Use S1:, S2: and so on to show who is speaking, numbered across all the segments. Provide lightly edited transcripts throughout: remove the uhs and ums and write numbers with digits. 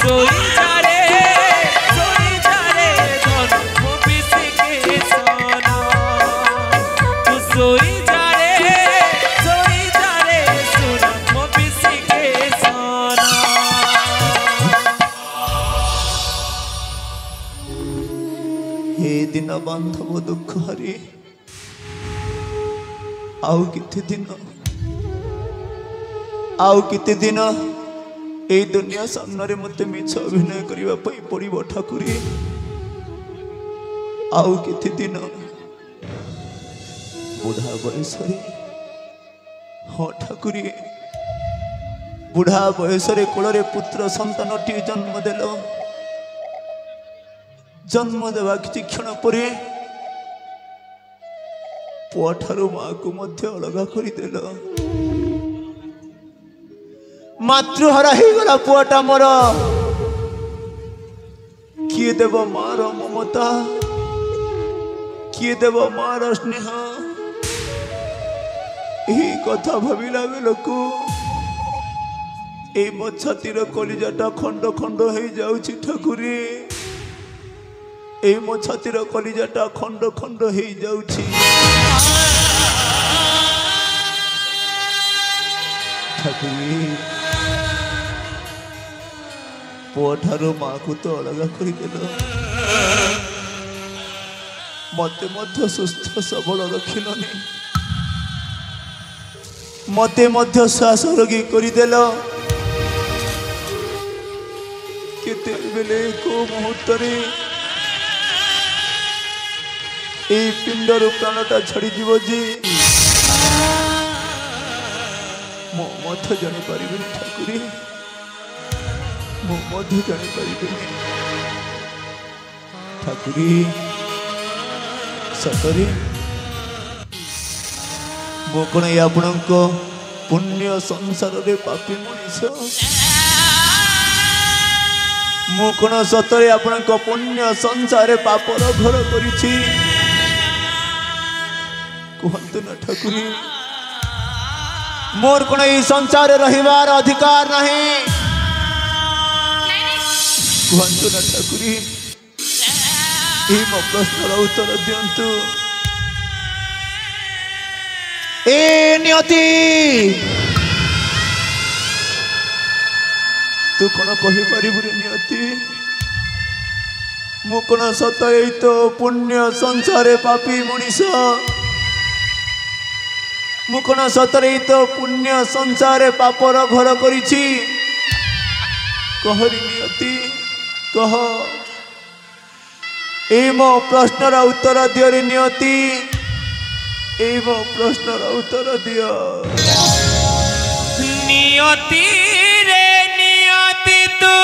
S1: सोई जा रे जन्म बिसिके सोना तू सोई जा रे जन्म बिसिके सोना
S2: हे दिन बांधव दुख हरी आउ किते दिन ए दुनिया सामने मत मिछ अभिनय करने पड़ो ठाकुरी आउ किते दिन बुढ़ा बयस हाँ ठाकुरी बुढ़ा बयस कूल पुत्र संतान टी जन्म देल जन्म देवा किसी क्षण पर पुआ ठारू माँ को मध्य अलग करदेल मातृहारा हो गला पुआटा मोर किए देव मार ममता किए देव मार स्नेह यही कथा भाविला बेलू ए मो छातीर कलिजाटा खंड खंड हो जाउछि ठाकुरी ए मो छातीर कलिजाटा खंड खंड हो जाउछि ठाकुरी पुआ ठारू माँ को तो अलग करदेल मत सुस्थ सबल रखिलनि मते श्वास रोगी करदेल केते बेले को मुहूर्त पिंडर प्राणटा छाड़ी जीव जी मो जानी पारि ठाकुरी मो जानी पारि ठाकुरी सतरे मो कौन आपण पुण्य संसार रे पापी मनीष मु कौन सतरे आपण पुण्य संसार पापर घर करिछि कहतु ना ठाकुरी मोर कौन ये संसार रहिबार अधिकार नहीं कहतु ना ठाकुरी मो प्रश्नर उत्तर दिंतु ए नियति तू कौन कहीपर नियति मु कौन सत तो पुण्य संसार पापी मनीष मु कौन सतरे तो पुण्य संसार पापर घर करिछि कहरी नियति कह ए मो प्रश्नर उत्तर दियो रे नियति ए मो प्रश्नर उत्तर दियो
S1: नियति रे नियति तू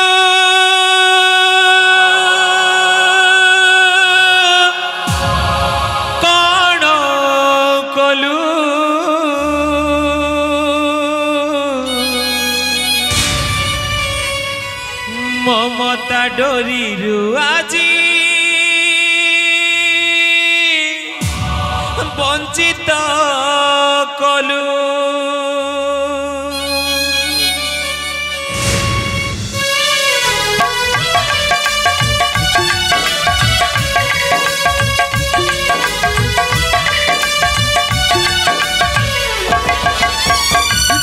S1: कौन कलु ममता डोरी आज वंचित कलु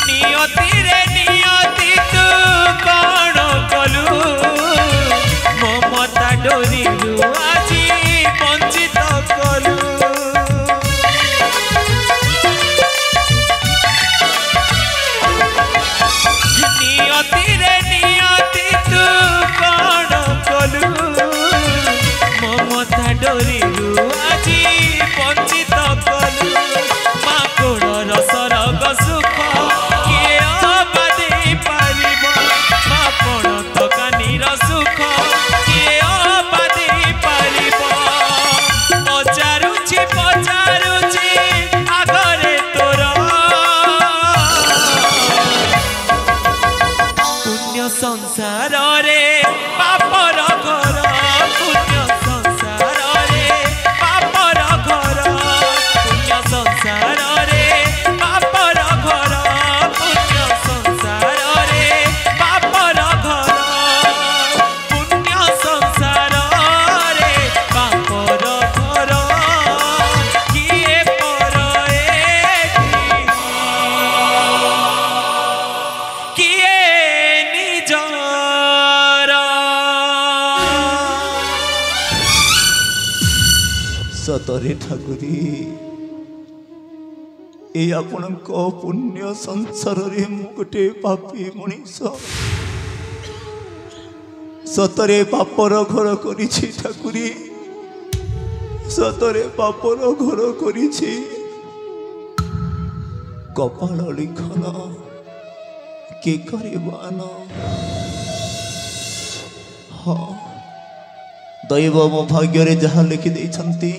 S1: नियति रे नियति तू कौन कलु ममता डोरी आज वंचित कलु नियति रे नियति तू कौन कलु ममता डोरी आज वंचित कलु माँ कोड़ रसर सुख किए अबा दे पारिब माँ कोण दकानीर सुख किए अबा दे पारिब पचारुछि आगरे तोर पुण्य संसार रे पापर घर पुण्य संसार रे पापर घर पुण्य संसार रे पापर घर पुण्य संसार रे पापर घर
S2: सतरे ठाकुरी ए आपणक पुण्य संसार रे मु गोटे पापी मनीष सतरे पापर घर करिछि ठाकुरी सतरे पापर घर करिछि कपाल लिखन के करिबान हाँ दैव मो भाग्य रे जहाँ लिखि देइछन्ति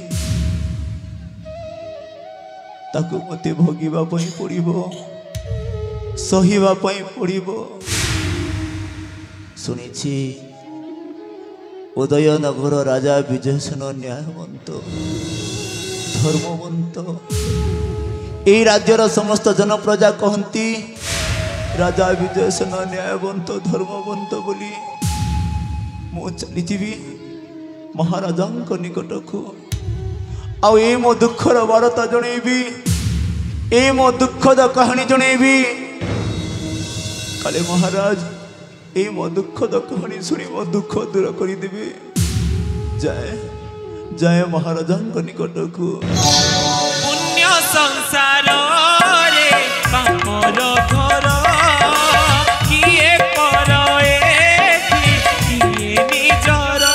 S2: ताकू मते भोगिबा पई पड़िबो सहिबा पई पड़िबो सुनिछि उदयनगर राजा विजयसेन न्यायवंत धर्मवंत ए राज्यर समस्त जन प्रजा कहती राजा विजयसेन न्यायवंत धर्मवंत बोली मु चलीजी महाराजा निकट को आउ ए मो दुखर वार्ता जणेबी ए मो दुखद कहानी जणेबी काले महाराज ए मो दुखद कहानी सुनी मो दुख दूर करदेवे जाए जाए महाराजा निकट को
S1: पुण्य संसार रे पापर घर किए पर किए निजर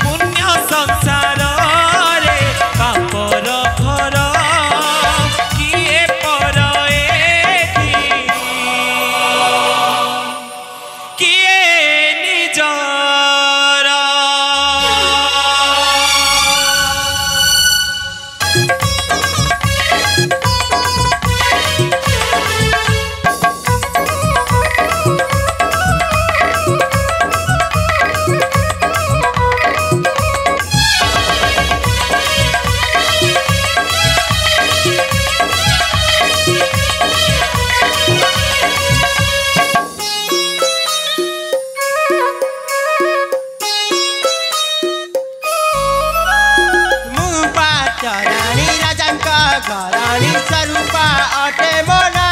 S1: पुण्य संसार रे पापर घर किए पर किए निजर
S3: घराणी स्वरूपा अटे मोना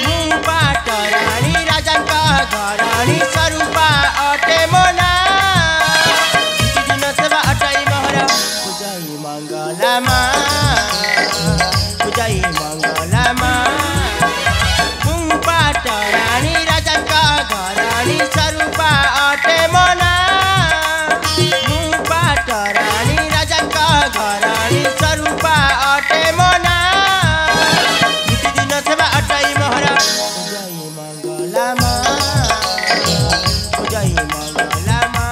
S3: मु पाटराणी राजांका घराणी स्वरूपा अटे मोना दिन सेवा अटाई महरा पूजाई मंगलामा पूजाई मंगलामा मु पाटराणी राजांका घराणी स्वरूपा अटे मोना मु पाटराणी राजांका घराणी स्वरूपा अटे मोना दिन सेवा अटाई महरा पूजाई मंगलामा पूजाई मंगलामा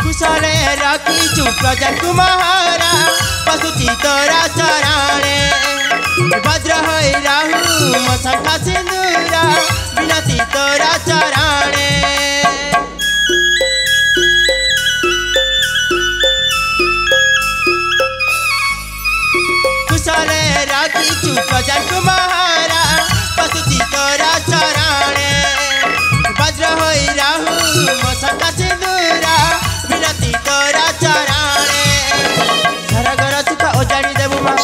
S3: कुशले रखी प्रजा कुमारा पशुची तोरा चराणे भद्र होई राहु मशंखा सिंदूरा विनती तोरा चराणे कुशले रखी प्रजा कुमारा पशुची तोरा चराणे भद्र होई राहु मशंखा सिंदूरा विनती तोरा चराणे सरगर सुख ओजाड़ी देबु मा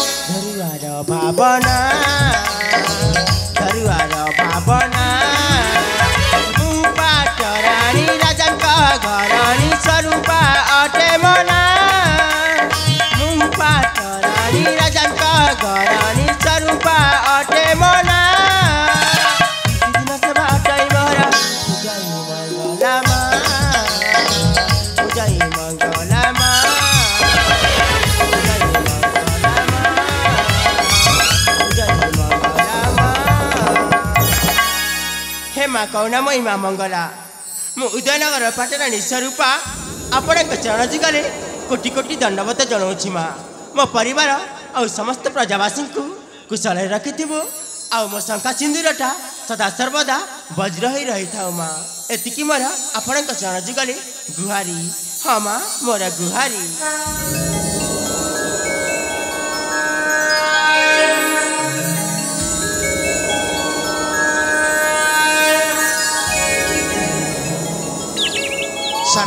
S3: धरुआर भावना मु पाटराणी राजांका घराणी स्वरूपा अटे मोना मु पाटराणी राजांका घराणी स्वरूपा अटे मोना दिन सेवा अटाई महरा पूजाई मंगलामा पूजाई मंगलामा पूजाई मंगलामा पूजाई मंगलामा हे माँ कौना महिमा मंगला मु उदयनगर पाटराणी स्वरूपा आपण चरण जुगले कोटि कोटि दंडवत जनाऊँगी माँ मो परिवार आ समस्त प्रजावासी को कुशल रखिथु आ मो शंखा सिंदूरटा सदा सर्वदा वज्र ही रही था माँ एतिकी मोर आपण चरण जुगले गुहारी हाँ माँ मोर गुहारी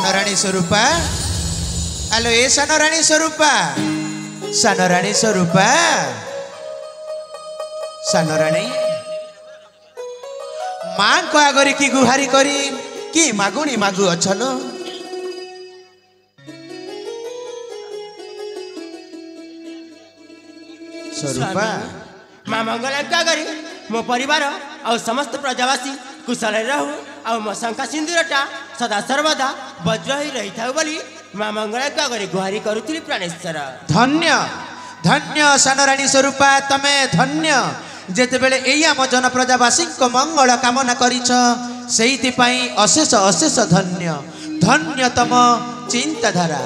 S4: सानराणी स्वरूपा आलो ए सानराणी स्वरूपा सानराणी स्वरूपा सानराणी माँ को आगरी की गुहारी करी कि मागुणी मागु अछलो स्वरूपा
S3: माँ मंगला क्या करी मो परिवार और समस्त प्रजावासी कुशल रहू और मो शंका सिंदूरटा सदा सर्वदा वज्र ही रही था बोली माँ मंगला क्या करी गुहारी करुଥିଲି प्राणेश्वर
S4: धन्य धन्य सानराणी स्वरूपा तमे धन्य जेतेबेले एई आम जन प्रजावासी को मंगल कामना करिछ सेइतिपाई अशेष अशेष धन्य धन्य तम चिंताधारा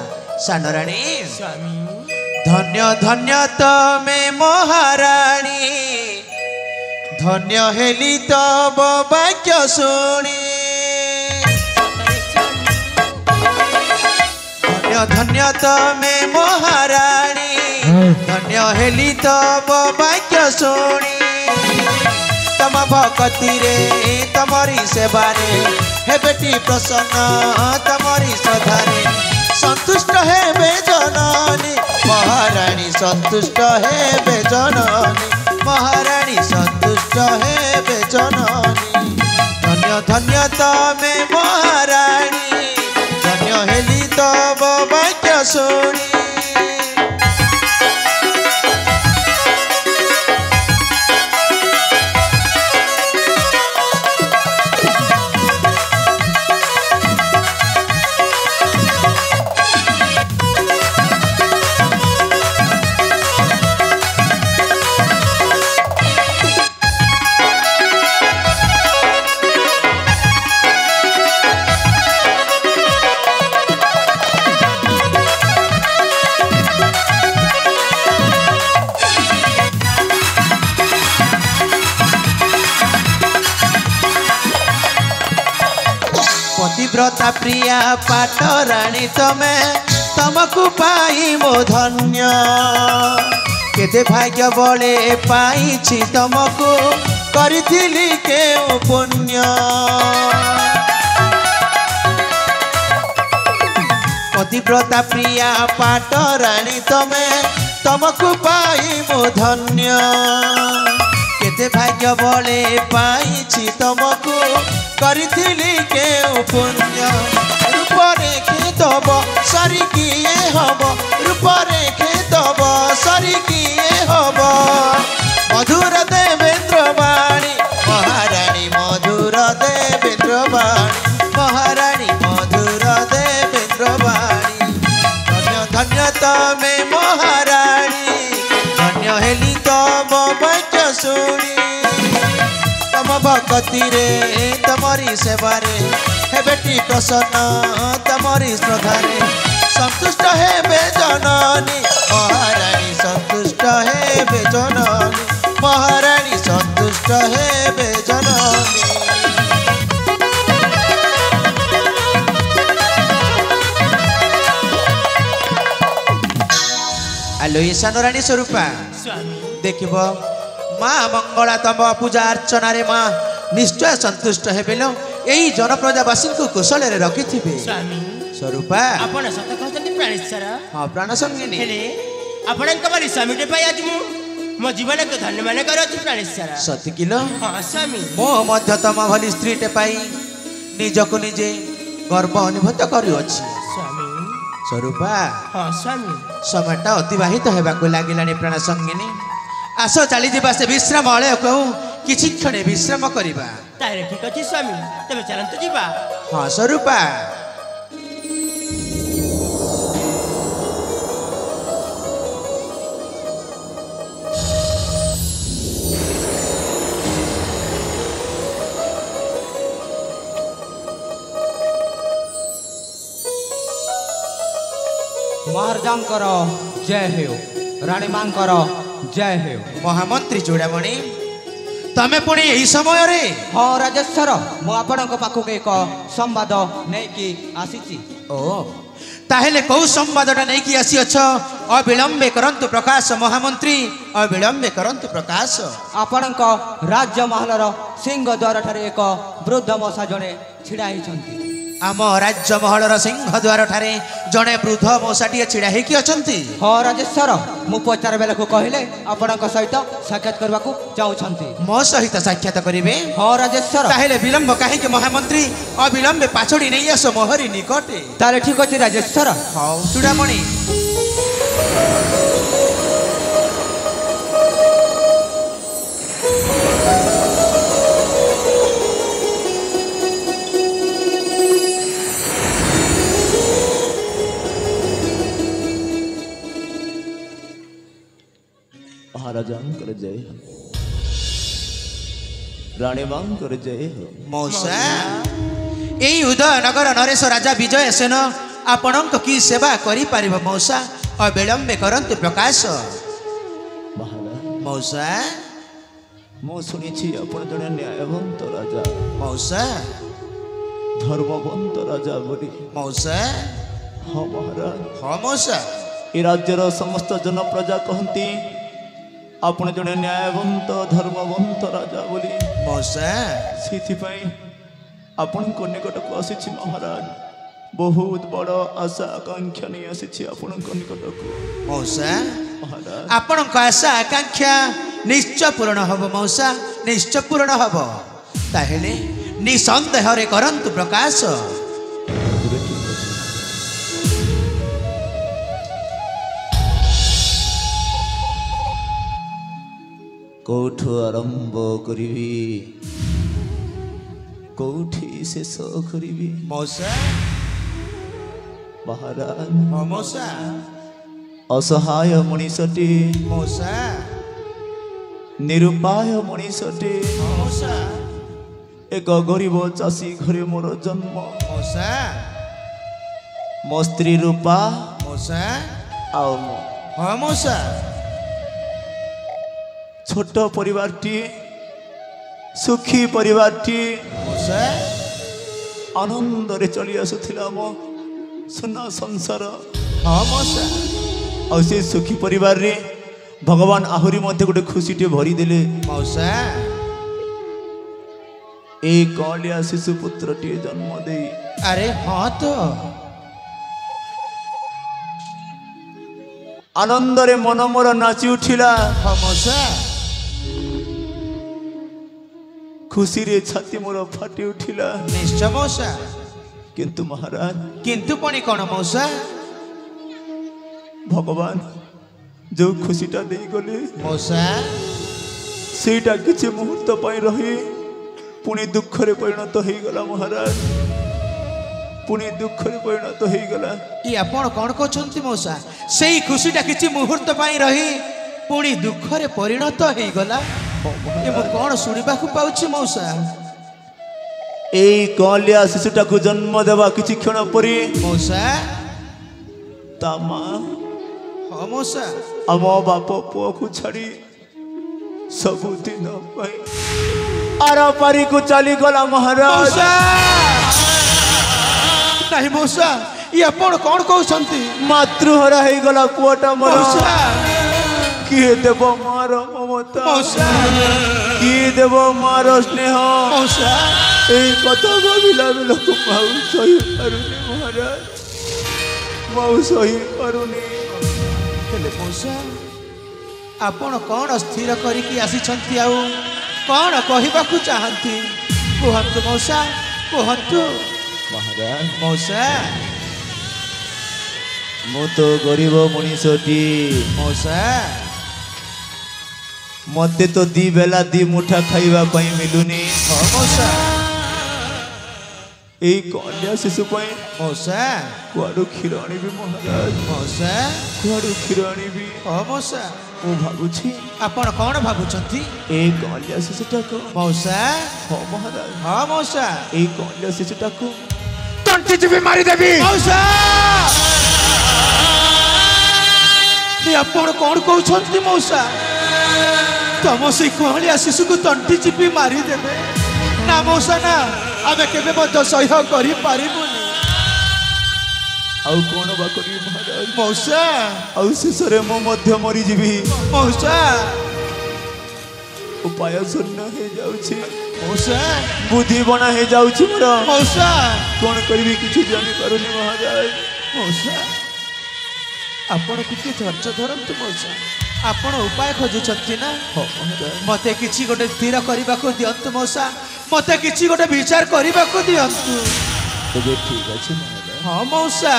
S4: सानराणी
S3: स्वामी
S4: धन्य धन्य तमे महाराणी धन्य हेली तब वाक्य शुणी धन्य धन्य तमे महाराणी धन्य हेली तब वाक्य शुणी तम भक्ति रे तमरी सेवा रे हे बेटी प्रसन्न तमरी श्रद्धारे संतुष्ट है बेजननी महाराणी संतुष्ट है बेजननी महाराणी संतुष्ट है बेजननी धन्य धन्य तमे महाराणी धन्य हेली तब वाक्य शुणी पतिव्रता प्रिया पाटराणी तमे तमको पाई मो धन्य केते भाग्य बले पाई तमको करिथिली केउ पुण्य पतिव्रता प्रिया पाटराणी तमे तमको पाई मो धन्य केते भाग्य बले पाई तमको करिथिली केउ पुण्य रूप रेखे दब सरी किए हब रूप रेखे दब सरी किए हब मधुर देवेंद्र वाणी महाराणी मधुर देवेंद्र वाणी महाराणी मधुर देवेंद्र वाणी धन्य धन्य तमे महाराणी धन्य हेली तब वाक्य शुणी तम भक्ति रे तमरी सेवा रे हे बेटी प्रसन्न तमरी श्रद्धा रे संतुष्ट है बेजननी महाराणी संतुष्ट है बेजननी महाराणी संतुष्ट है बेजननी आलो ये सानराणी स्वरूपा
S3: स्वामी
S4: देखिब माँ मंगला तम पूजा अर्चना रे माँ निश्चय संतुष्ट हेबेलो एई जनप्रजावासी को कुशल रे रखिथिबे
S3: स्वामी
S4: स्वरूपा
S3: आपण सत कहतनी प्राणेश्वर
S4: हाँ प्राण संगिनी
S3: हेले आपणक बली स्वामीटे पाई आज मो जीवन को धन्य मन करछि प्राणेश्वर
S4: सती किलो
S3: हाँ स्वामी
S4: मो मध्य तम भली स्त्री टे पाई निजको निजे गर्व अनुभूत करिअछि
S3: स्वामी
S4: स्वरूपा
S3: हाँ स्वामी
S4: समयटा अतिबाहित हेबाको लागिलानी प्राण संगिनी आस चली जा से विश्राम अलय कहूँ किछि क्षण विश्राम करवा
S3: तारे ठीक अच्छे स्वामी तबे चलंतु जीवा
S4: हाँ स्वरूपा
S5: महाराजांकर जय हो राणी मांकर जय हो
S4: महामंत्री चूड़ामणि तमे पुणी यही समय रे
S5: हाँ राजेश्वर मु आपण पाखक एक संवाद नहीं आसी
S4: ओ ताहेले कौ संवादटा नहीं कि आसी अछ अविलंबे करंतु प्रकाश महामंत्री अविलंबे करंतु प्रकाश
S5: आपण राज्य महलर सिंह द्वार ठारे एक वृद्ध मशा जड़े छिड़ा होती
S4: आम राजमहलर सिंहद्वार ठारे जड़े वृद्ध मौसाटीए छिड़ा होगी अच्छा।
S5: हाँ राजेश्वर मु पचार बेला को कहले आपण सहित साक्षात करने को चाहते।
S4: मो सहित साक्षात करेंगे।
S5: हाँ राजेश्वर
S4: ताहेले विलंब कहीं महामंत्री अविलंबे पाछड़ी नहीं आस मोहरी निकटे।
S5: ताले ठीक अच्छे राजेश्वर।
S4: हाँ चूड़ामणि
S2: महाराजांकर जय हो, रानी मांकर जय हो।
S4: मौसा यही उदयनगर नरेश राजा विजय सेन आपणक की सेवा करि परिबो मौसा अविलंबे करंतु प्रकाश।
S2: महाराज
S4: मौसा
S2: मो शुणी आपण जड़े न्यायवंत राजा,
S4: मौसा
S2: धर्मवंत राजा बोली।
S4: मौसा
S2: हाँ महाराज,
S4: हाँ मौसा
S2: ए राज्यर समस्त जन प्रजा कहती आपण जड़े न्यायवंत धर्मवंत राजा बोली।
S4: मौसा
S2: से आपण को निकट को आसी महाराज, बहुत बड़ आशा आकांक्षा नहीं आसी आपण निकट को।
S4: मौसा
S2: महाराज
S4: आपण आशा आकांक्षा निश्चय पूर्ण हब मौसा, निश्चय पूर्ण हब। ताहेले निसंदेह रे करंतु प्रकाश।
S2: कौठु आरंभ करी कौठी शेष करी।
S4: मौसा
S2: महाराज
S4: हाँ मौसा
S2: असहाय मनीषटी,
S4: मौसा
S2: निरुपाय मनीषटी,
S4: हाँ मौसा
S2: एक गरीब चाषी घरे मोर जन्म।
S4: मौसा
S2: मो स्त्री रूपा
S4: मौसा
S2: आओ मो
S4: हाँ मौसा
S2: छोट परिवार टी, सुखी परिवार टी
S4: मौसा
S2: आनंद रे चली आसुथिला मो सुना संसार।
S4: हाँ मौसा
S2: और से सुखी परिवार रे भगवान आहुरी मध्य गोटे खुशी टे भरी देले।
S4: मौसा
S2: एक कलिया शिशु पुत्र टी जन्म दे।
S4: अरे हाँ तो
S2: आनंद रे मन मोर नाची उठिला।
S4: हाँ मौसा
S2: खुशी रे छाती मोर फाटी उठिला।
S4: निश्चय मौसा
S2: किंतु महाराज
S4: किंतु पणी कौन मौसा
S2: भगवान जो खुशीटा दे गले
S4: मौसा
S2: सेटा किछि मुहूर्त पाई रही पुणी दुख रे परिणत हो गला। महाराज पुणी दुख रे परिणत हो गला।
S4: ये आपण कौन कहते मौसा से खुशीटा किसी मुहूर्त पाई रही पुणी दुख रे परिणत हो गला। ये मु कौन शुणा पाऊँ मौसा
S2: एई कलिया शिशुटा को जन्म देवा किछि क्षण परी
S4: मौसा
S2: ता मां
S4: हाँ मौसा
S2: आम बाप पुओ को छाड़ी सबुदिन आर पारी को चली गला। महाराज
S4: मौसा नहीं मौसा ये आपण कौन कहते
S2: मातृहरा हो गला पुओटा मोर।
S4: मौसा
S2: किए देव मार ममता,
S4: मौसा
S2: किए देव मार स्नेह।
S4: मौसा
S2: এই কথা ভাবিলা বেলକୁ মাউ সহি পাରୁନି महाराज, माउ सही पारुनी।
S4: हेले मौसा आपण कौन स्थिर करिकी आसिछंती आउ कौन कहबाकू चाहती कहतु मौसा कहतु।
S2: महाराज
S4: मौसा
S2: मु तो गरीब मनीषटी,
S4: मौसा
S2: मते तो दी बेला दी मुठा खाइबा पई मिलुनी।
S4: हाँ मौसा
S2: এই কন্যা শিশু পাই
S4: मौसा
S2: কুয়াড়ু ক্ষীর আনিবি। महाराज
S4: मौसा
S2: কুয়াড়ু ক্ষীর আনিবি।
S4: हाँ मौसा
S2: ମୁଁ ଭାବୁଛି
S4: आपण कौन भाବୁछंती
S2: এই କନ୍ୟା ଶିଶୁଟାକୁ।
S4: मौसा
S2: ହଁ महाराज
S4: हाँ मौसा
S2: এই କନ୍ୟା ଶିଶୁଟାକୁ
S4: तंटी जीवी मारी देवी। मौसा ये आपण कौन कहउछंती मौसा तम से कहलिया शिशु को तंटी चिपी मारी देबे ना मौसा ना आमे केबे मत सह्य करि पारिबुनी।
S2: ଆଉ କଣ ବା କରିବି महाराज।
S4: मौसा
S2: ଆଉ ଶେଷରେ ମୁଁ ମଧ୍ୟ ମରିଯିବି।
S4: मौसा
S2: ଉପାୟ ଶୂନ୍ୟ ହେଇଯାଉଛି।
S4: ମଉସା
S2: ବୁଦ୍ଧି ବଣା ହେଇଯାଉଛି ମୋର।
S4: ମଉସା
S2: କ'ଣ କରିବି କିଛି ଜାଣିପାରୁନି ମହାରାଜ।
S4: ମଉସା ଆପଣ ଟିକେ ଧୈର୍ଯ୍ୟ ଧରନ୍ତୁ ମଉସା। ଆପଣ ଉପାୟ ଖୋଜୁଛନ୍ତି ନା?
S2: ହଁ ମହାରାଜ।
S4: ମତେ କିଛି ଗୋଟେ ସ୍ଥିର କରିବାକୁ ଦିଅନ୍ତୁ ମଉସା। ମତେ କିଛି ଗୋଟେ ବିଚାର କରିବାକୁ ଦିଅନ୍ତୁ।
S2: ତେବେ ଠିକ୍ ଅଛି ମହାରାଜ।
S4: ହଁ ମଉସା।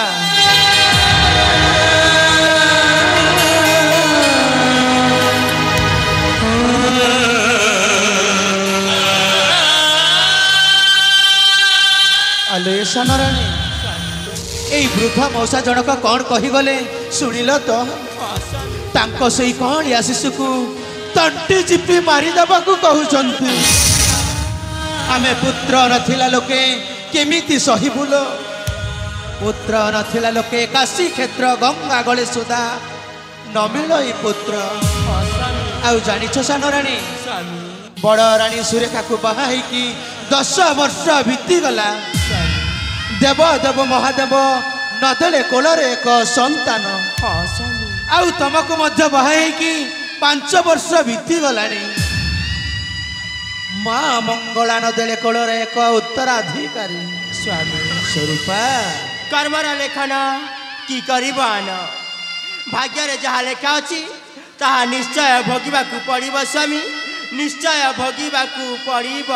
S4: ଆଲୋ ଏ ସାନରାଣୀ, ଏଇ ବୃଦ୍ଧା ମଉସା ଜଣକ କ'ଣ କହିଗଲେ ଶୁଣିଲ ତ? ତାଙ୍କ ସେଇ କଅଁଳିଆ ଶିଶୁକୁ ତଣ୍ଟି ଚିପି ମାରିଦେବାକୁ କହୁଛନ୍ତି। ଆମେ ପୁତ୍ର ନଥିଲା ଲୋକେ କେମିତି ସହିବୁଲ? ପୁତ୍ର ନଥିଲା ଲୋକେ କାଶୀ କ୍ଷେତ୍ର ଗଙ୍ଗା ଗଳେ ସୁଧା ନ ମିଳଇ ପୁତ୍ର। ଆଉ ଜାଣିଛ ସାନରାଣୀ, ବଡ଼ ରାଣୀ ସୁରେଖାକୁ ବାହା ହେଇକି 10 ବର୍ଷ ବିତିଗଲା। ଦେବ ଦେବ ମହାଦେବ ନଦେଲେ କୋଳରେ ଏକ ସନ୍ତାନ। ଆଉ ତମକୁ ମଧ୍ୟ ବାହା ହେଇକି 5 ବର୍ଷ ବିତିଗଲାଣି। ମା ମଙ୍ଗଳା ନଦେଲେ କୋଳରେ ଏକ ଉତ୍ତରାଧିକାରୀ। ସ୍ୱାମୀ ସ୍ୱରୂପା
S3: କର୍ମର ଲେଖନ କି କରିବ ଆନ, ଭାଗ୍ୟରେ ଯାହା ଲେଖା ଅଛି ତାହା ନିଶ୍ଚୟ ଭୋଗିବାକୁ ପଡ଼ିବ ସ୍ୱାମୀ, ନିଶ୍ଚୟ ଭୋଗିବାକୁ ପଡ଼ିବ।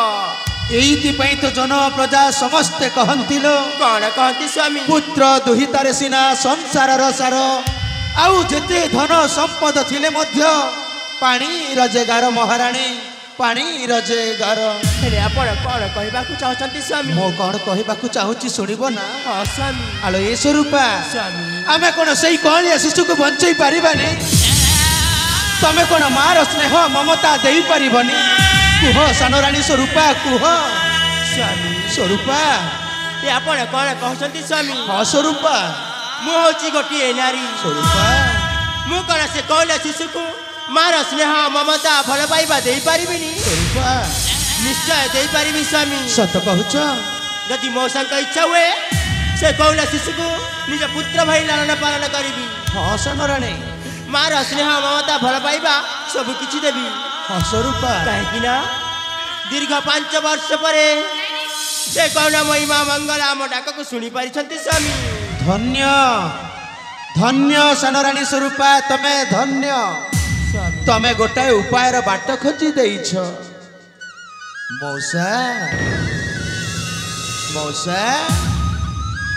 S4: ଏଇଥିପାଇଁ ତ ଜନ ପ୍ରଜା ସମସ୍ତେ କହନ୍ତି ଲୋ,
S3: କ'ଣ କହନ୍ତି ସ୍ୱାମୀ?
S4: ପୁତ୍ର ଦୁହିତାରେ ସିନା ସଂସାରର ସାର, ଆଉ ଯେତେ ଧନ ସମ୍ପଦ ଥିଲେ ମଧ୍ୟ ପାଣି ରୋଜଗାର ମହାରାଣୀ, ପାଣି ରୋଜଗାର।
S3: ହେଲେ ଆପଣ କ'ଣ କହିବାକୁ ଚାହୁଁଛନ୍ତି ସ୍ୱାମୀ?
S4: ମୁଁ କ'ଣ କହିବାକୁ ଚାହୁଁଛି ଶୁଣିବ ନା?
S3: ହଁ ସ୍ୱାମୀ।
S4: ଆଲୋ ଏ ସ୍ୱରୂପା,
S3: ସ୍ୱାମୀ
S4: ଆମେ କ'ଣ ସେଇ କଅଁଳିଆ ଶିଶୁକୁ ବଞ୍ଚେଇ ପାରିବାନି? ତମେ କ'ଣ ମାର ସ୍ନେହ ମମତା ଦେଇପାରିବନି? କୁହ ସାନରାଣୀ ସ୍ୱରୂପା, କୁହ।
S3: ସ୍ୱାମୀ
S4: ସ୍ୱରୂପା
S3: ଏ ଆପଣ କ'ଣ କହୁଛନ୍ତି ସ୍ୱାମୀ?
S4: ହଁ ସ୍ୱରୂପା।
S3: ମୁଁ ହେଉଛି ଗୋଟିଏ ନାରୀ।
S4: ସ୍ୱରୂପା
S3: ମୁଁ କ'ଣ ସେ କଅଁଳିଆ ଶିଶୁକୁ ମାର ସ୍ନେହ ମମତା ଭଲ ପାଇବା ଦେଇପାରିବିନି?
S4: ସ୍ୱରୂପା
S3: ନିଶ୍ଚୟ ଦେଇପାରିବି ସ୍ୱାମୀ।
S4: ସତ କହୁଛ?
S3: ଯଦି ମଉସାଙ୍କ ଇଚ୍ଛା ହୁଏ ସେ କଅଁଳିଆ ଶିଶୁକୁ ନିଜ ପୁତ୍ର ଭାଇ ଲାଳନ ପାଳନ କରିବି।
S4: ହଁ ସାନରାଣୀ।
S3: ମାର ସ୍ନେହ ମମତା ଭଲ ପାଇବା ସବୁ କିଛି ଦେବି।
S4: ହଁ ସ୍ୱରୂପା।
S3: କାହିଁକି ନା ଦୀର୍ଘ 5 ବର୍ଷ ପରେ ସେ କରୁଣାମୟୀ ମା ମଙ୍ଗଳା ଆମ ଡାକକୁ ଶୁଣି ପାରିଛନ୍ତି ସ୍ୱାମୀ।
S4: ଧନ୍ୟ ଧନ୍ୟ ସାନରାଣୀ ସ୍ୱରୂପା, ତମେ ଧନ୍ୟ। ତମେ ଗୋଟାଏ ଉପାୟର ବାଟ ଖୋଜି ଦେଇଛ। ମଉସା ମଉସା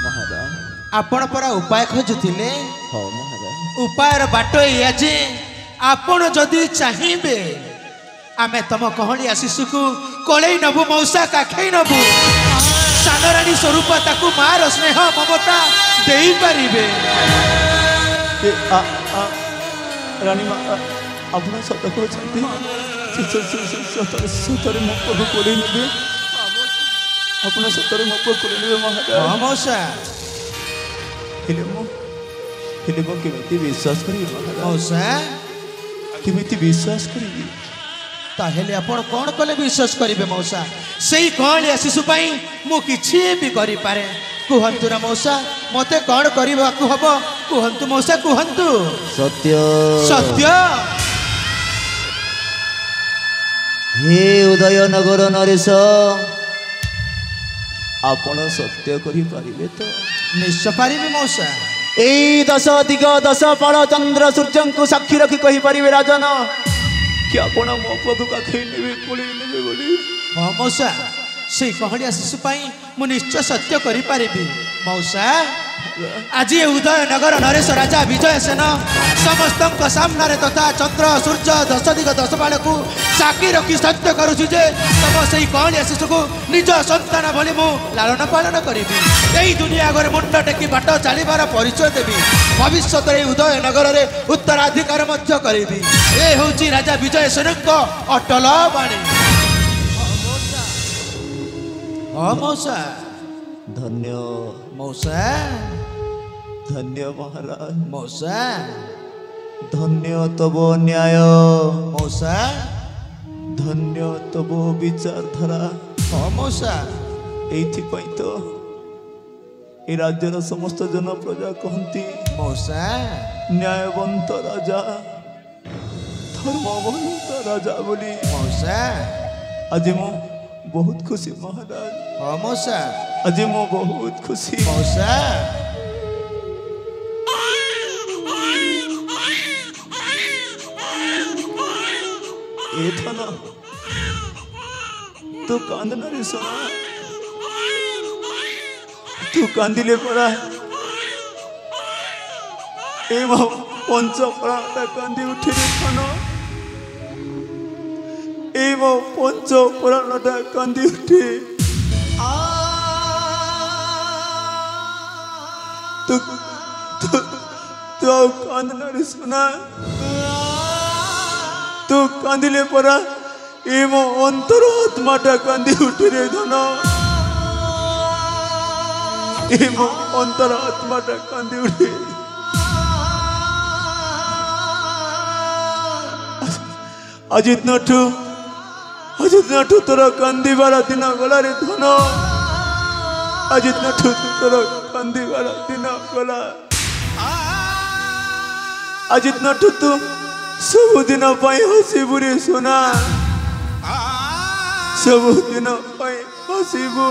S2: ମହାରାଜ।
S4: ଆପଣ ପରା ଉପାୟ ଖୋଜୁଥିଲେ?
S2: ହଁ ମହାରାଜ।
S4: ଉପାୟର ବାଟ ଏଇଆ ଯେ ଆପଣ ଯଦି ଚାହିଁବେ ଆମେ ତମ କଅଁଳିଆ ଶିଶୁକୁ କୋଳେଇ ନେବୁ ମଉସା, କାଖେଇ ନେବୁ। ସାନରାଣୀ ସ୍ୱରୂପା ତାକୁ ମାର ସ୍ନେହ ମମତା ଦେଇପାରିବେ।
S2: ରାଣୀ ମା, ଆପଣ ସତ କହୁଛନ୍ତି? ସତରେ ମୋ ପୁଅକୁ କୋଳେଇ ନେବେ? ଆପଣ ସତରେ ମୋ ପୁଅ କୋଳେଇ ନେବେ ମହାରାଜ?
S4: ହଁ ମଉସା।
S2: ହେଲେ ମୁଁ କେମିତି ବିଶ୍ୱାସ କରିବି ମହାରାଜ?
S4: ମଉସା
S2: କେମିତି ବିଶ୍ୱାସ କରିବି?
S4: ତାହେଲେ ଆପଣ କ'ଣ କଲେ ବିଶ୍ୱାସ କରିବେ ମଉସା? ସେଇ କଅଁଳିଆ ଶିଶୁ ପାଇଁ ମୁଁ କିଛି ବି କରିପାରେ। କୁହନ୍ତୁ ନା ମଉସା, ମତେ କ'ଣ କରିବାକୁ ହବ? କୁହନ୍ତୁ ମଉସା, କୁହନ୍ତୁ।
S2: ସତ୍ୟ
S4: ସତ୍ୟ।
S2: ହେ ଉଦୟନଗର ନରେଶ, ଆପଣ ସତ୍ୟ କରିପାରିବେ ତ?
S4: ନିଶ୍ଚୟ ପାରିବି ମଉସା।
S2: ଏଇ 10 ଦିଗ 10 ଫଳ ଚନ୍ଦ୍ର ସୂର୍ଯ୍ୟଙ୍କୁ ସାକ୍ଷୀ ରଖି କହିପାରିବେ ରାଜନ କି ଆପଣ ମୋ ପୁଅକୁ କାଖେଇ ନେବେ, କୋଳେଇ ନେବେ ବୋଲି?
S4: ହଁ ମଉସା, ସେଇ କଅଁଳିଆ ଶିଶୁ ପାଇଁ ମୁଁ ନିଶ୍ଚୟ ସତ୍ୟ କରିପାରିବି ମଉସା। ଆଜି ଏ ଉଦୟନଗର ନରେଶ ରାଜା ବିଜୟ ସେନ ସମସ୍ତଙ୍କ ସାମ୍ନାରେ ତଥା ଚନ୍ଦ୍ର ସୂର୍ଯ୍ୟ 10 ଦିଗ 10 ବାଳକୁ ସାକ୍ଷୀ ରଖି ସତ୍ୟ କରୁଛି ଯେ ତମ ସେଇ କଅଁଳିଆ ଶିଶୁକୁ ନିଜ ସନ୍ତାନ ଭଳି ମୁଁ ଲାଳନ ପାଳନ କରିବି। ଏଇ ଦୁନିଆ ଆଗରେ ମୁଣ୍ଡ ଟେକି ବାଟ ଚାଲିବାର ପରିଚୟ ଦେବି। ଭବିଷ୍ୟତରେ ଏହି ଉଦୟନଗରରେ ଉତ୍ତରାଧିକାର ମଧ୍ୟ କରିବି। ଏ ହେଉଛି ରାଜା ବିଜୟ ସେନଙ୍କ ଅଟଳ ବାଣୀ। ହଁ ମଉସା।
S2: ଧନ୍ୟ
S4: ମଉସା।
S2: ଧନ୍ୟ ମହାରାଜ।
S4: ମଉସା।
S2: ଧନ୍ୟ ତବ ନ୍ୟାୟ
S4: ମଉସା।
S2: ଧନ୍ୟ ତବ ବିଚାରଧାରା।
S4: ହଁ ମଉସା।
S2: এইଥିପାଇଁ ତ ଏ ରାଜ୍ୟର ସମସ୍ତ ଜନ ପ୍ରଜା କହନ୍ତି
S4: ମଉସା
S2: ନ୍ୟାୟବନ୍ତ ରାଜା, ଧର୍ମବନ୍ତ राजा बोली
S4: मौसा
S2: आज मु बहुत खुशी महाराज
S4: हाँ मौसा
S2: आज मु बहुत खुशी
S4: मौसा
S2: ए धन तू कांदना रे सोना तू कांदिले पड़ा ए मो पंच पड़ा कांदी उठी रे धन ए मो पंच पड़ा कांदी उठी तू तू तू कांदना रे सोना तू कांदिले पड़ा ए मो अंतर आत्माटा कांदी उठी रे धन ए मो अंतर आत्माटा कांदी उठी अजित नठू तोर कांदीबार दिन गला रे धन अजित नठू तोर कांदीबार दिन गला अजित नठू तू सबुदिन हसीबू रे सोना सबुदिन हसीबू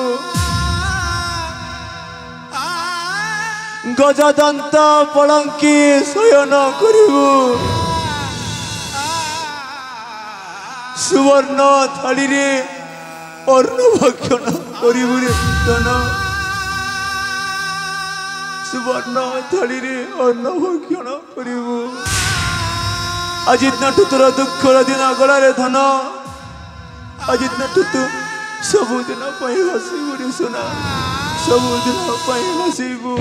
S2: गजदंत पलंकी शयन करिबू सुवर्ण थाली रे अन्न भक्षण करिबू रे धन सुवर्ण थाली रे अन्न भक्षण करिबू अजित नठू तोर दुखर दिन गला रे धन अजित नठू तू सबुदिन हसीबू रे सोना सबुदिन हसीबू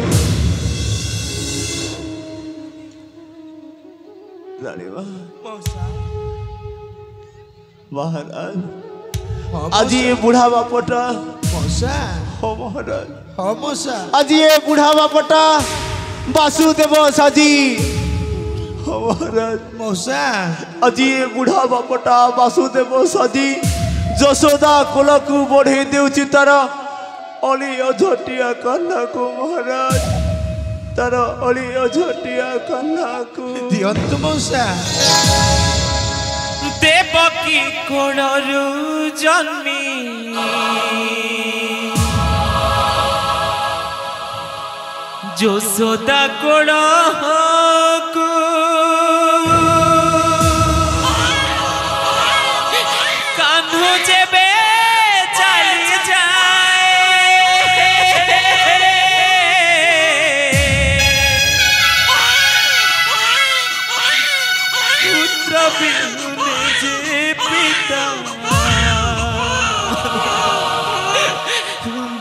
S2: महाराज आज ये बुढ़ा बापटा
S4: मौसा
S2: हो महाराज
S4: हाँ मौसा
S2: आज ये बुढ़ा बापटा वासुदेव साजी हो महाराज
S4: मौसा
S2: आज ये बुढ़ा बापटा वासुदेव साजी यशोदा कोल को बढ़े देउची तार अली अझटिया कान्हा को महाराज तार अली अझटिया कान्हा को
S4: दियंतु मौसा
S1: देवकी कोणरू जन्मी यशोदा कोण को कान्हू जेबे चली जाए पुत्र बिहुने जे पिता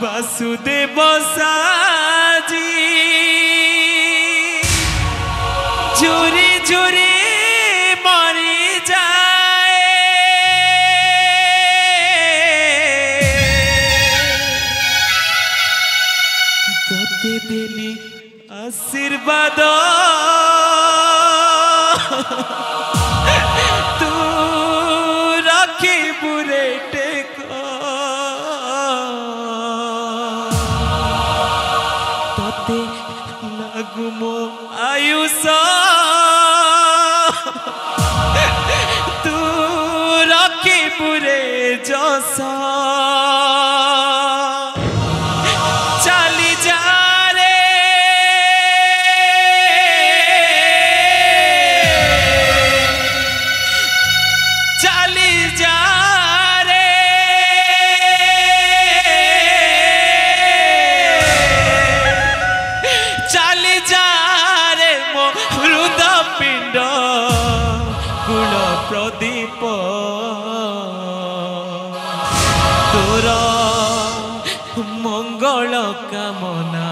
S1: वासुदेव साजी झुरी झुरी मरी जाए तोते देली आशीर्वाद तू रखी बुरे टेक तोते लागू मो आयुष तू रखी बुरे जसा चली जा रे चली जा रे चली जा रे मो हृद पिंड कुल प्रदीप तोर मंगल कामना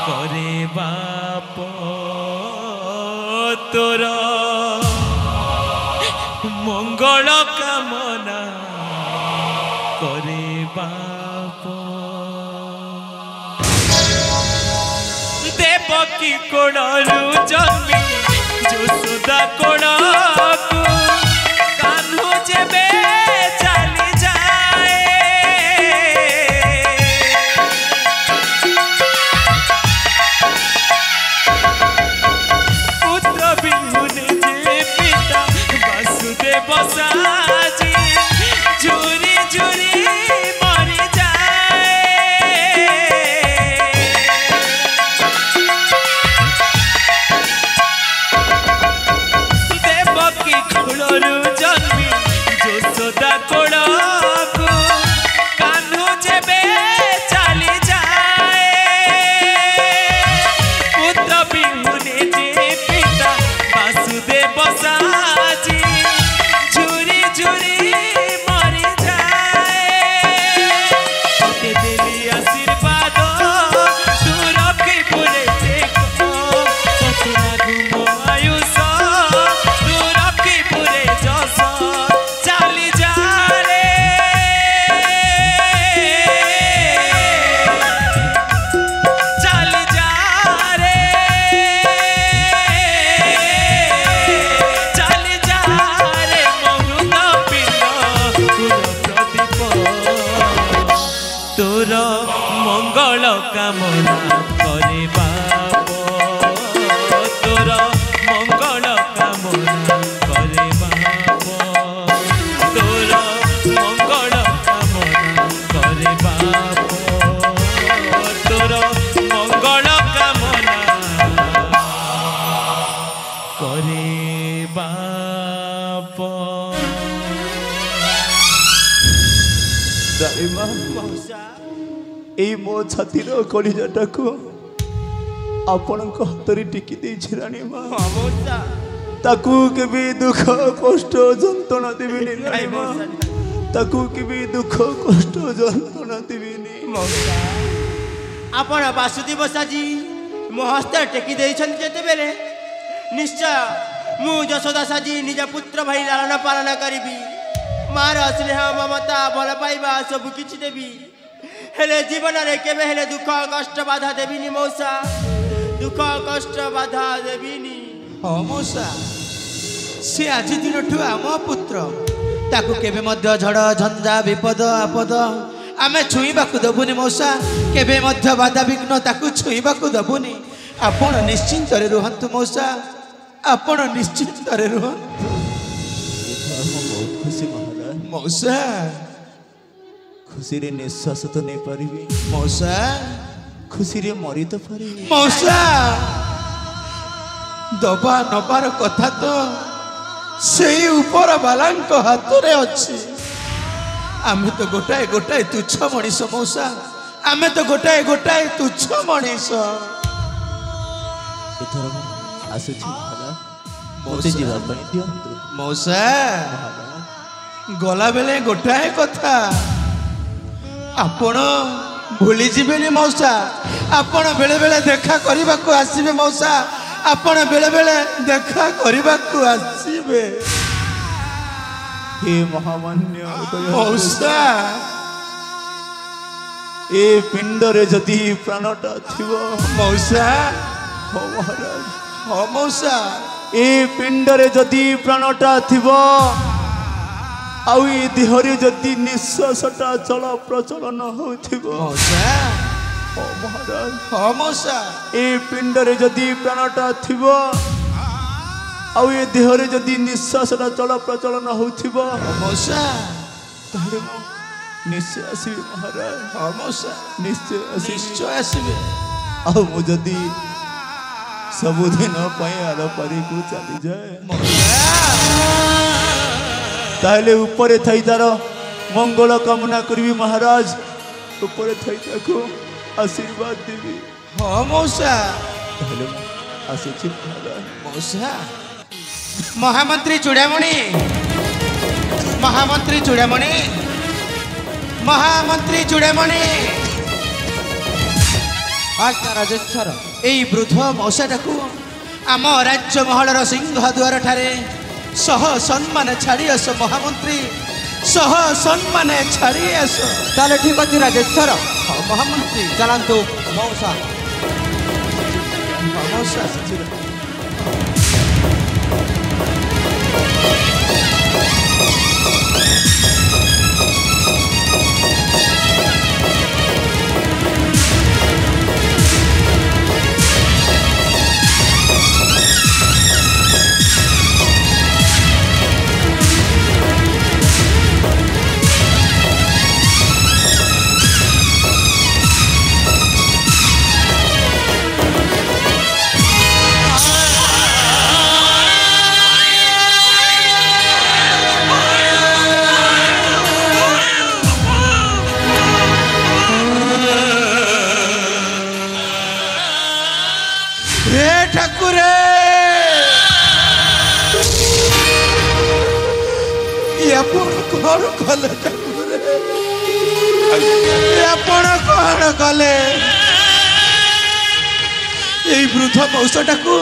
S1: करे बाप तोर मंगल कामना करे बाप देवकी कोणरू जन्मी यशोदा कोण को कान्हू जेबे चली जाए पुत्र बिहुने जे पिता वासुदेव কামনা করে বাপ তোর মঙ্গল কামনা করে বাপ তোর মঙ্গল কামনা করে বাপ তোর মঙ্গল কামনা করে বাপ
S2: দাঁড়িমা এই ମୋ ଛାତିର କଳିଜାଟାକୁ ଆପଣଙ୍କ ହାତରେ ଟେକି ଦେଇଛି ରାଣୀମା ତାକୁ କେବେ ଦୁଃଖ କଷ୍ଟ ଯନ୍ତ୍ରଣା ଦେବିନି ରାଣୀମା ତାକୁ କେବେ ଦୁଃଖ କଷ୍ଟ ଯନ୍ତ୍ରଣା ଦେବିନି
S3: ଆପଣ ବାସୁଦେବ ସାଜି ମୋ ହସ୍ତରେ ଟେକି ଦେଇଛନ୍ତି ଯେତେବେଳେ ନିଶ୍ଚୟ ମୁଁ ଯଶୋଦା ସାଜି ନିଜ ପୁତ୍ର ଭାଇ ଲାଳନ ପାଳନ କରିବି ମାର ସ୍ନେହ ମମତା ଭଲ ପାଇବା ସବୁ କିଛି ଦେବି ହେଲେ ଜୀବନରେ କେବେ ହେଲେ ଦୁଃଖ କଷ୍ଟ ବାଧା ଦେବିନି ମଉସା ଦୁଃଖ କଷ୍ଟ ବାଧା ଦେବିନି
S4: ହଁ ମଉସା ସେ ଆଜି ଦିନଠୁ ଆମ ପୁତ୍ର ତାକୁ କେବେ ମଧ୍ୟ ଝଡ଼ ଝଞ୍ଜା ବିପଦ ଆପଦ ଆମେ ଛୁଇଁବାକୁ ଦେବୁନି ମଉସା କେବେ ମଧ୍ୟ ବାଧାବିଘ୍ନ ତାକୁ ଛୁଇଁବାକୁ ଦେବୁନି ଆପଣ ନିଶ୍ଚିନ୍ତରେ ରୁହନ୍ତୁ ମଉସା ଆପଣ ନିଶ୍ଚିନ୍ତରେ ରୁହନ୍ତୁ
S2: ବହୁତ ଖୁସି ମହାରାଜ
S4: ମଉସା
S2: ଖୁସିରେ ନିଶ୍ୱାସ ତ ନେଇପାରିବି
S4: ମଉସା
S2: ଖୁସିରେ ମରି ତ ପାରିବି
S4: ମଉସା ଦବା ନବାର କଥା ତ ସେଇ ଉପର ବାଲାଙ୍କ ହାତରେ ଅଛି ଆମେ ତ ଗୋଟାଏ ଗୋଟାଏ ତୁଚ୍ଛ ମଣିଷ ମଉସା ଆମେ ତ ଗୋଟାଏ ଗୋଟାଏ ତୁଚ୍ଛ ମଣିଷ
S2: ଏଥର ମୁଁ ଆସୁଛି ମହାରାଜ ମୋତେ ଯିବା ପାଇଁ ଦିଅନ୍ତୁ
S4: ମଉସା ଗଲାବେଳେ ଗୋଟାଏ କଥା ଆପଣ ଭୁଲିଯିବେନି ମଉସା ଆପଣ ବେଳେ ବେଳେ ଦେଖା କରିବାକୁ ଆସିବେ ମଉସା ଆପଣ ବେଳେ ବେଳେ ଦେଖା କରିବାକୁ ଆସିବେ
S2: ହେ ମହାମାନ୍ୟ
S4: ମଉସା
S2: ଏ ପିଣ୍ଡରେ ଯଦି ପ୍ରାଣଟା ଥିବ
S4: ମଉସା
S2: ହଁ ମହାରାଜ
S4: ହଁ ମଉସା
S2: ଏ ପିଣ୍ଡରେ ଯଦି ପ୍ରାଣଟା ଥିବ ଆଉ ଏ ଦେହରେ ଯଦି ନିଶ୍ୱାସଟା ଚଳ ପ୍ରଚଳନ ହେଉଥିବ
S4: ମଉସା
S2: ହଁ ମହାରାଜ
S4: ହଁ ମଉସା
S2: ଏ ପିଣ୍ଡରେ ଯଦି ପ୍ରାଣଟା ଥିବ ଆଉ ଏ ଦେହରେ ଯଦି ନିଶ୍ୱାସଟା ଚଳ ପ୍ରଚଳନ ହେଉଥିବ
S4: ମଉସା
S2: ତାହେଲେ ମୁଁ ନିଶ୍ଚୟ ଆସିବି ମହାରାଜ
S4: ହଁ ମଉସା
S2: ନିଶ୍ଚୟ ଆସିବି
S4: ନିଶ୍ଚୟ ଆସିବେ
S2: ଆଉ ମୁଁ ଯଦି ସବୁଦିନ ପାଇଁ ଆର ପାରିକୁ ଚାଲିଯାଏ ତାହେଲେ ଉପରେ ଥାଇ ତାର ମଙ୍ଗଳ କାମନା କରିବି ମହାରାଜ ଉପରେ ଥାଇ ତାକୁ ଆଶୀର୍ବାଦ ଦେବି
S4: ହଁ ମଉସା
S2: ତାହେଲେ ମୁଁ ଆସୁଛି ମହାରାଜ
S4: ମଉସା ମହାମନ୍ତ୍ରୀ ଚୂଡ଼ାମଣି ମହାମନ୍ତ୍ରୀ ଚୂଡ଼ାମଣି ମହାମନ୍ତ୍ରୀ ଚୂଡ଼ାମଣି
S5: ଆଜ୍ଞା ରାଜେଶ୍ୱର
S4: ଏଇ ବୃଦ୍ଧ ମଉସାଟାକୁ ଆମ ରାଜ୍ୟ ମହଲର ସିଂହ ଦ୍ୱାର ଠାରେ ସହ ସମ୍ମାନ ଛାଡ଼ି ଆସ ମହାମନ୍ତ୍ରୀ ସହ ସମ୍ମାନ ଛାଡ଼ି ଆସ
S5: ତାହେଲେ ଠିକ ଅଛି ରାଜେଶ୍ୱର
S4: ହଁ ମହାମନ୍ତ୍ରୀ
S5: ଚାଲନ୍ତୁ ମଉସା
S4: ହଁ ମଉସା ଠାକୁରେ ଆପଣ କଣ କଲେ ଠାକୁରେ ଆପଣ କଣ କଲେ ଏଇ ବୃଦ୍ଧ ମଉସାଟାକୁ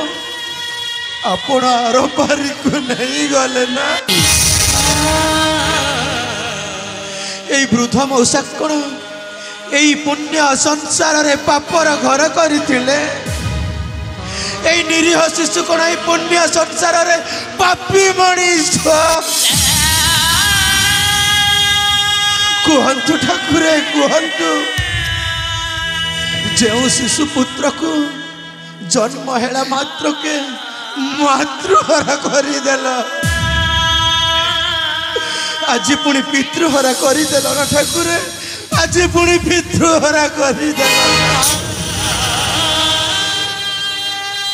S4: ଆପଣ ଆରପାରିକୁ ନେଇଗଲେ ନା ଏଇ ବୃଦ୍ଧ ମଉସା କଣ ଏଇ ପୁଣ୍ୟ ସଂସାରରେ ପାପର ଘର କରିଥିଲେ এই নিরীহ শিশু কোন এই পুণ্য সংসারে পাপী মଣିষ কুহন্তু ঠাকুরে কুহন্তু जो शिशुपुत्र को जन्म हेला मात्र के मातृहरा करदेल आज पुणी पितृहरा करदेल ना ठाकुर आज पुणी पितृहरा करदेल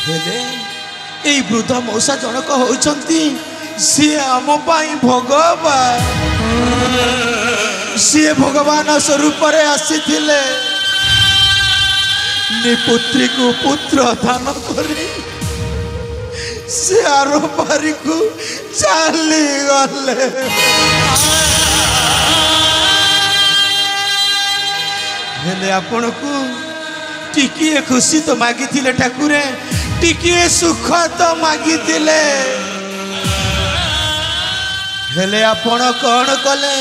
S4: यही वृद्ध मौसा जनक होती सी आम भगवान सी भगवान स्वरूप आसी पुत्री को पुत्र दान करी से आर पारी को चली गले हेले आपण को टिकिए खुशी तो मागी ठाकुरे टिकिए सुख तो मागी हेले आपण कौन कले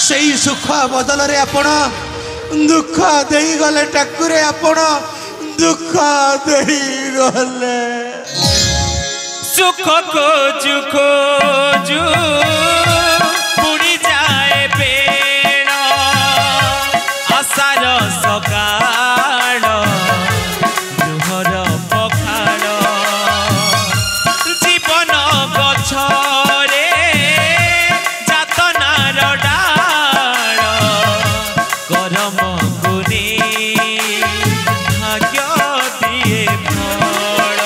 S4: सही सुख बदल रे आपण दुख दे गले ठाकुरे आपण दुख दे गले
S1: सुख खोजु खोजु बुड़ी जाए बेण आशार सकाळ गृहर पखाड़ जीवन गछरे जातनार डाळ करम गुनी भाग्य दिए फल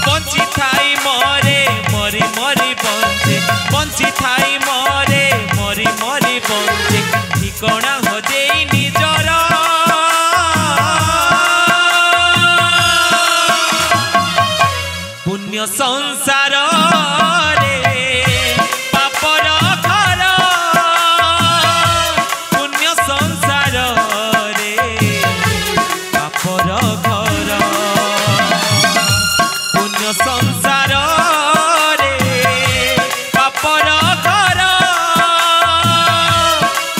S1: बंची थाई मरे मरी मरी बंचे बंची थाई मरे मरी मरी बंचे ठिकणा हो देई निजर पुण्य संसार रे पापर घर पुण्य संसार रे पापर घर पुण्य संसार रे पापर घर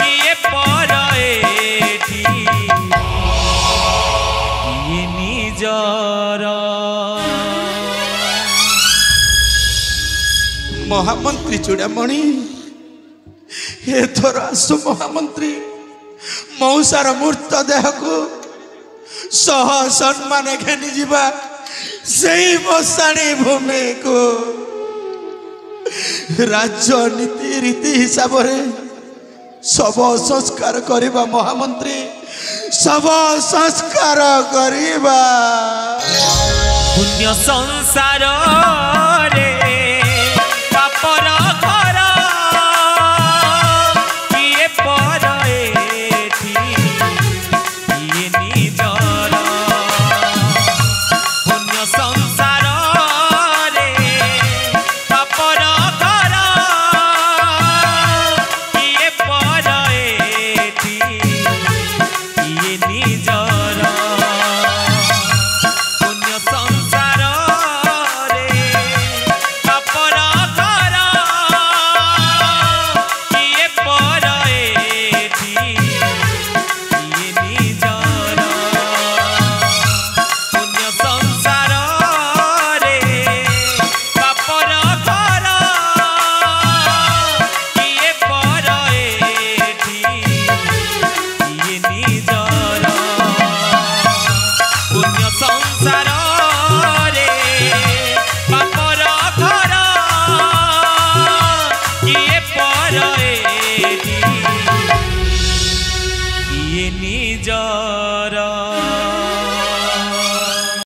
S1: किए पर एठी किए निजर
S4: महामंत्री चूड़ामणि एथर आसु महामंत्री मौसार मूर्त देह को सह सम्मान घेनी जीवा सही मशाणी भूमि को राजनीति रीति हिसाब से सब संस्कार करिबा महामंत्री सब संस्कार करिबा
S1: पुण्य संसार